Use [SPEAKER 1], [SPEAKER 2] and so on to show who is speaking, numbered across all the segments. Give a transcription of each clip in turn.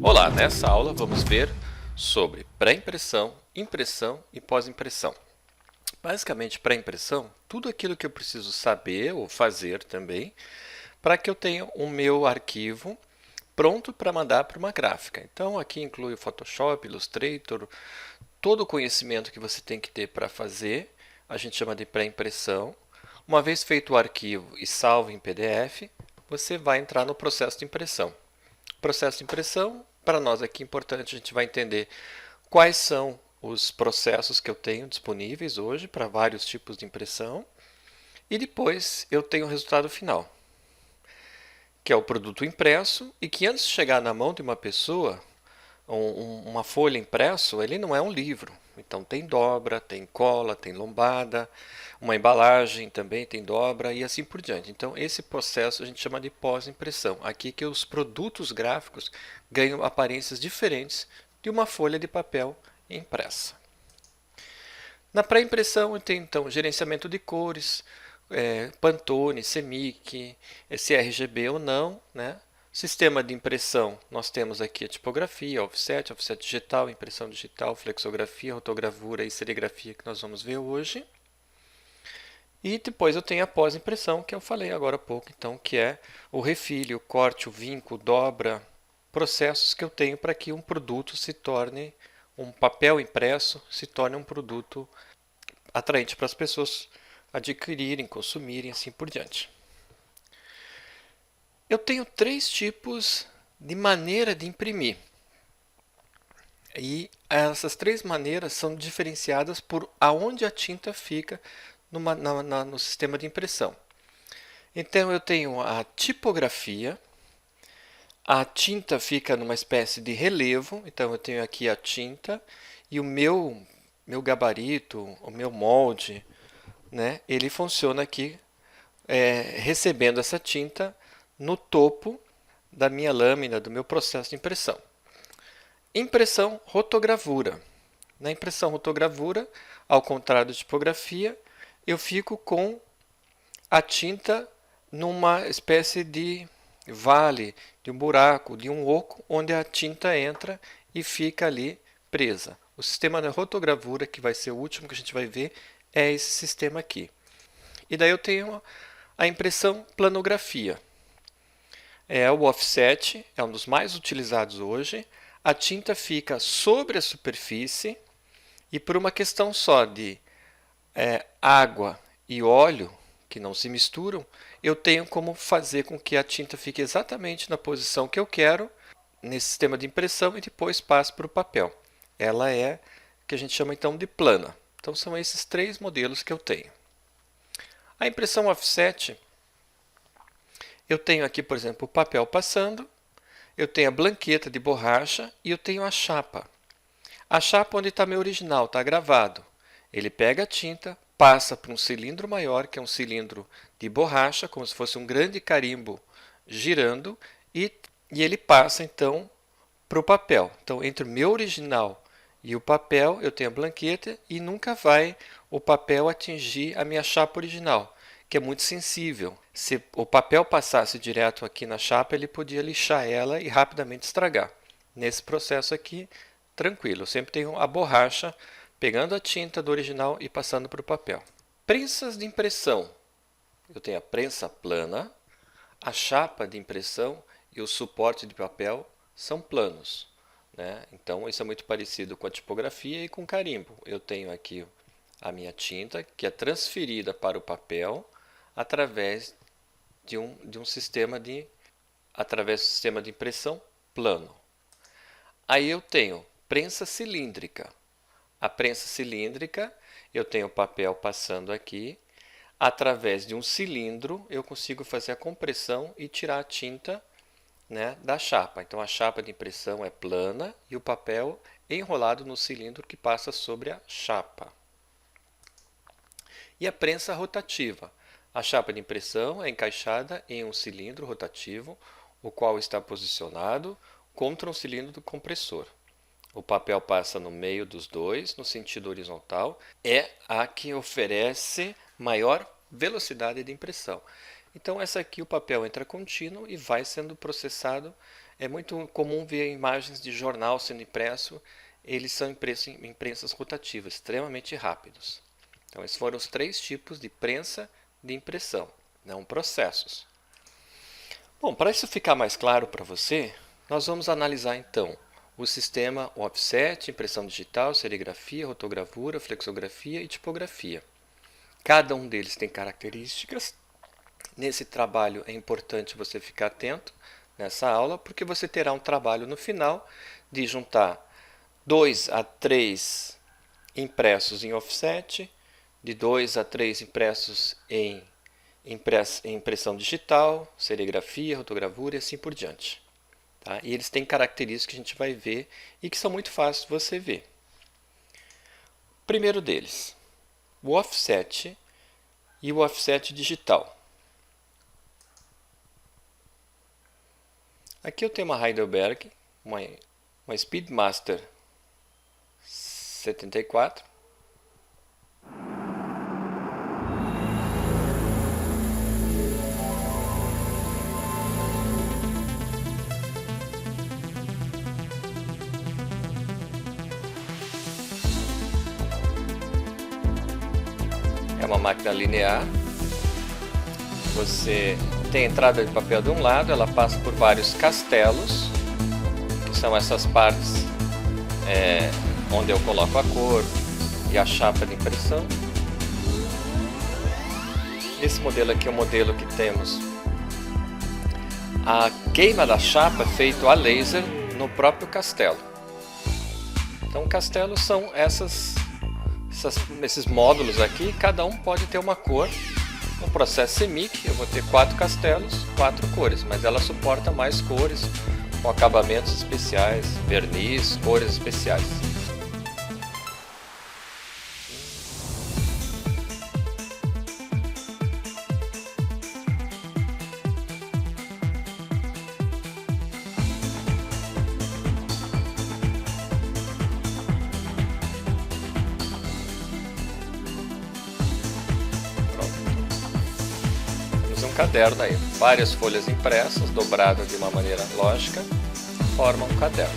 [SPEAKER 1] Olá, nessa aula vamos ver sobre pré-impressão, impressão e pós-impressão. Basicamente, pré-impressão, tudo aquilo que eu preciso saber ou fazer também para que eu tenha o meu arquivo pronto para mandar para uma gráfica. Então, aqui inclui o Photoshop, Illustrator, todo o conhecimento que você tem que ter para fazer, a gente chama de pré-impressão. Uma vez feito o arquivo e salvo em PDF, você vai entrar no processo de impressão. Processo de impressão, para nós aqui é importante, a gente vai entender quais são os processos que eu tenho disponíveis hoje para vários tipos de impressão. E depois eu tenho o resultado final, que é o produto impresso e que antes de chegar na mão de uma pessoa, uma folha impresso, ele não é um livro. Então tem dobra, tem cola, tem lombada, uma embalagem também tem dobra e assim por diante. Então esse processo a gente chama de pós-impressão. Aqui que os produtos gráficos ganham aparências diferentes de uma folha de papel impressa. Na pré-impressão eu tenho então gerenciamento de cores, Pantone, CMYK, se é RGB ou não, né? Sistema de impressão, nós temos aqui a tipografia, offset digital, impressão digital, flexografia, rotogravura e serigrafia que nós vamos ver hoje. E depois eu tenho a pós-impressão, que eu falei agora há pouco, então, que é o refilho, o corte, o vinco, dobra, processos que eu tenho para que um produto se torne, um papel impresso se torne um produto atraente para as pessoas adquirirem, consumirem, assim por diante. Eu tenho três tipos de maneira de imprimir. E essas três maneiras são diferenciadas por aonde a tinta fica no sistema de impressão. Então eu tenho a tipografia, a tinta fica numa espécie de relevo, então eu tenho aqui a tinta e o meu gabarito, o meu molde, né, ele funciona aqui recebendo essa tinta no topo da minha lâmina, do meu processo de impressão. Impressão rotogravura. Na impressão rotogravura, ao contrário da tipografia, eu fico com a tinta numa espécie de vale, de um buraco, de um oco, onde a tinta entra e fica ali presa. O sistema de rotogravura, que vai ser o último que a gente vai ver, é esse sistema aqui. E daí eu tenho a impressão planografia. O offset, é um dos mais utilizados hoje. A tinta fica sobre a superfície e por uma questão só de água e óleo, que não se misturam, eu tenho como fazer com que a tinta fique exatamente na posição que eu quero nesse sistema de impressão e depois passe para o papel. Ela é que a gente chama então de plana. Então são esses três modelos que eu tenho. A impressão offset, eu tenho aqui, por exemplo, o papel passando, eu tenho a blanqueta de borracha e eu tenho a chapa. A chapa onde está meu original, está gravado. Ele pega a tinta, passa para um cilindro maior, que é um cilindro de borracha, como se fosse um grande carimbo girando, e ele passa então para o papel. Então, entre o meu original e o papel, eu tenho a blanqueta e nunca vai o papel atingir a minha chapa original, que é muito sensível. Se o papel passasse direto aqui na chapa, ele podia lixar ela e rapidamente estragar. Nesse processo aqui, tranquilo, eu sempre tenho a borracha pegando a tinta do original e passando para o papel. Prensas de impressão. Eu tenho a prensa plana, a chapa de impressão e o suporte de papel são planos, né? Então isso é muito parecido com a tipografia e com o carimbo. Eu tenho aqui a minha tinta que é transferida para o papel através de um sistema de impressão plano. Aí eu tenho prensa cilíndrica. A prensa cilíndrica, eu tenho o papel passando aqui. Através de um cilindro, eu consigo fazer a compressão e tirar a tinta, né, da chapa. Então, a chapa de impressão é plana e o papel enrolado no cilindro que passa sobre a chapa. E a prensa rotativa. A chapa de impressão é encaixada em um cilindro rotativo, o qual está posicionado contra um cilindro do compressor. O papel passa no meio dos dois, no sentido horizontal, é a que oferece maior velocidade de impressão. Então, essa aqui o papel entra contínuo e vai sendo processado É muito comum ver imagens de jornal sendo impresso, eles são impressos em prensas rotativas, extremamente rápidos. Então, esses foram os 3 tipos de prensa de impressão, não processos. Bom, para isso ficar mais claro para você, nós vamos analisar então o sistema offset, impressão digital, serigrafia, rotogravura, flexografia e tipografia. Cada um deles tem características. Nesse trabalho é importante você ficar atento nessa aula, porque você terá um trabalho no final de juntar 2 a 3 impressos em offset, de 2 a 3 impressos em impressão digital, serigrafia, rotogravura e assim por diante. Tá? E eles têm características que a gente vai ver e que são muito fáceis de você ver. O primeiro deles, o offset e o offset digital. Aqui eu tenho uma Heidelberg, uma Speedmaster 74. É uma máquina linear. Você tem a entrada de papel de um lado, ela passa por vários castelos, que são essas partes onde eu coloco a cor e a chapa de impressão. Esse modelo aqui é o modelo que temos a queima da chapa feito a laser no próprio castelo. Então, castelos são esses módulos aqui, cada um pode ter uma cor. No processo CMYK eu vou ter 4 castelos, 4 cores, mas ela suporta mais cores, com acabamentos especiais, verniz, cores especiais. Caderno aí, várias folhas impressas, dobradas de uma maneira lógica, formam um caderno.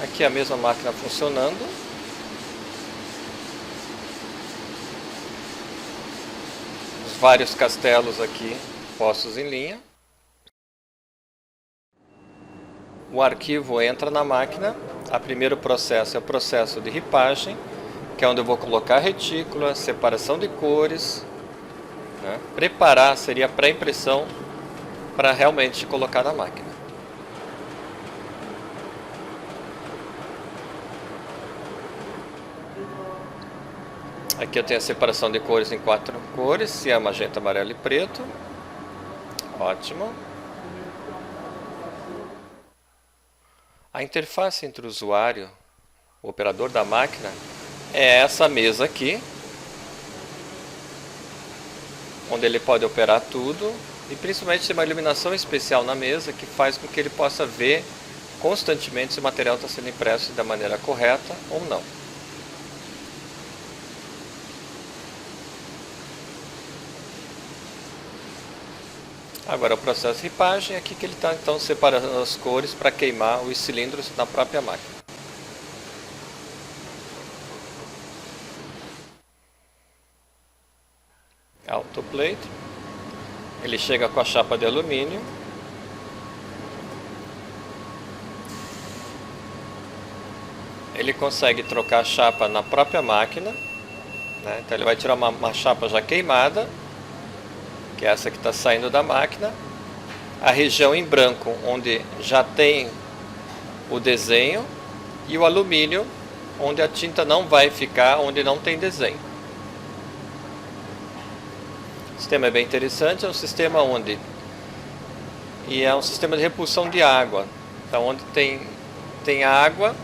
[SPEAKER 1] Aqui a mesma máquina funcionando. Vários castelos aqui postos em linha. O arquivo entra na máquina. O primeiro processo é o processo de ripagem, que é onde eu vou colocar a retícula, separação de cores, né? Preparar seria a pré-impressão para realmente colocar na máquina. Aqui eu tenho a separação de cores em 4 cores, cian, magenta, amarelo e preto. Ótimo. A interface entre o usuário, o operador da máquina, é essa mesa aqui, onde ele pode operar tudo e principalmente tem uma iluminação especial na mesa que faz com que ele possa ver constantemente se o material está sendo impresso da maneira correta ou não. Agora o processo de ripagem, aqui que ele está então separando as cores para queimar os cilindros na própria máquina. Autoplate. Ele chega com a chapa de alumínio. Ele consegue trocar a chapa na própria máquina, né? Então ele vai tirar uma chapa já queimada, que é essa que está saindo da máquina, a região em branco onde já tem o desenho e o alumínio onde a tinta não vai ficar, onde não tem desenho. O sistema é bem interessante, é um sistema é um sistema de repulsão de água. Então onde tem água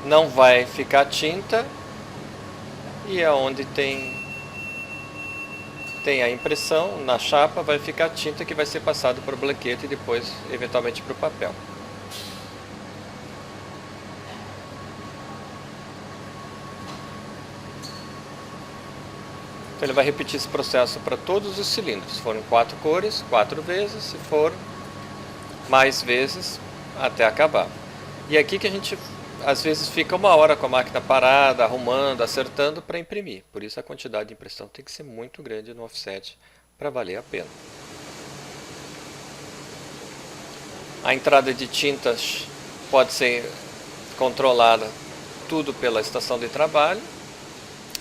[SPEAKER 1] não vai ficar tinta, e é onde tem tem a impressão, na chapa vai ficar a tinta que vai ser passada para o blanquete e depois, eventualmente, para o papel. Então ele vai repetir esse processo para todos os cilindros. Se foram 4 cores, 4 vezes, se for mais vezes, até acabar. E aqui que a gente, às vezes, fica 1 hora com a máquina parada, arrumando, acertando para imprimir. Por isso a quantidade de impressão tem que ser muito grande no offset para valer a pena. A entrada de tintas pode ser controlada tudo pela estação de trabalho.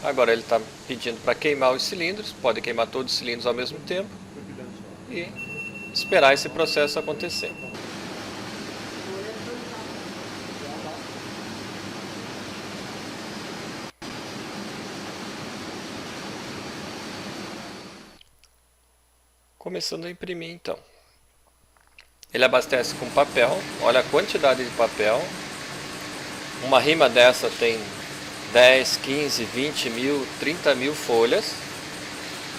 [SPEAKER 1] Agora ele está pedindo para queimar os cilindros, pode queimar todos os cilindros ao mesmo tempo e esperar esse processo acontecer. Começando a imprimir então. Ele abastece com papel, olha a quantidade de papel. Uma rima dessa tem 10, 15, 20 mil, 30 mil folhas,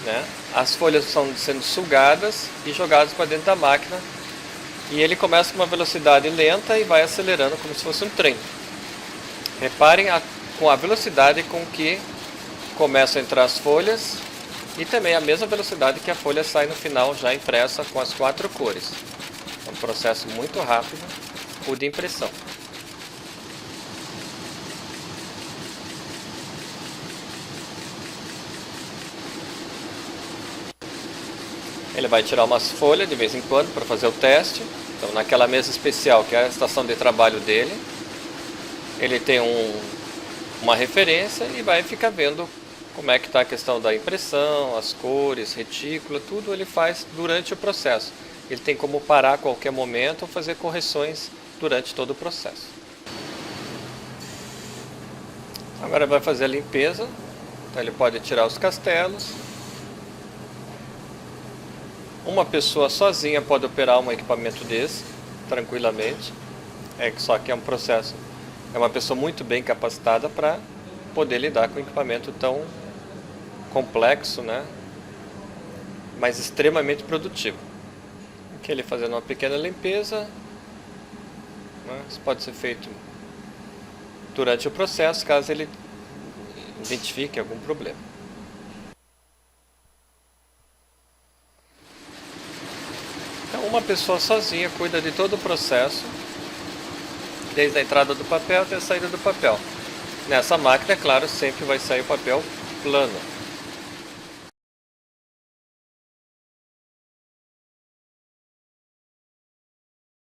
[SPEAKER 1] né? As folhas estão sendo sugadas e jogadas para dentro da máquina. E ele começa com uma velocidade lenta e vai acelerando como se fosse um trem. Reparem com a velocidade com que começam a entrar as folhas e também a mesma velocidade que a folha sai no final já impressa com as 4 cores. É um processo muito rápido, o de impressão. Ele vai tirar umas folhas de vez em quando para fazer o teste. Então naquela mesa especial que é a estação de trabalho dele, ele tem uma referência e vai ficar vendo como é que está a questão da impressão, as cores, retícula, tudo ele faz durante o processo. Ele tem como parar a qualquer momento ou fazer correções durante todo o processo. Agora vai fazer a limpeza, então ele pode tirar os castelos. Uma pessoa sozinha pode operar um equipamento desse, tranquilamente. Só que é um processo, é uma pessoa muito bem capacitada para poder lidar com um equipamento tão complexo, né? Mas extremamente produtivo. Aqui ele fazendo uma pequena limpeza, né? Isso pode ser feito durante o processo, caso ele identifique algum problema. Então uma pessoa sozinha cuida de todo o processo, desde a entrada do papel até a saída do papel. Nessa máquina, é claro, sempre vai sair o papel plano.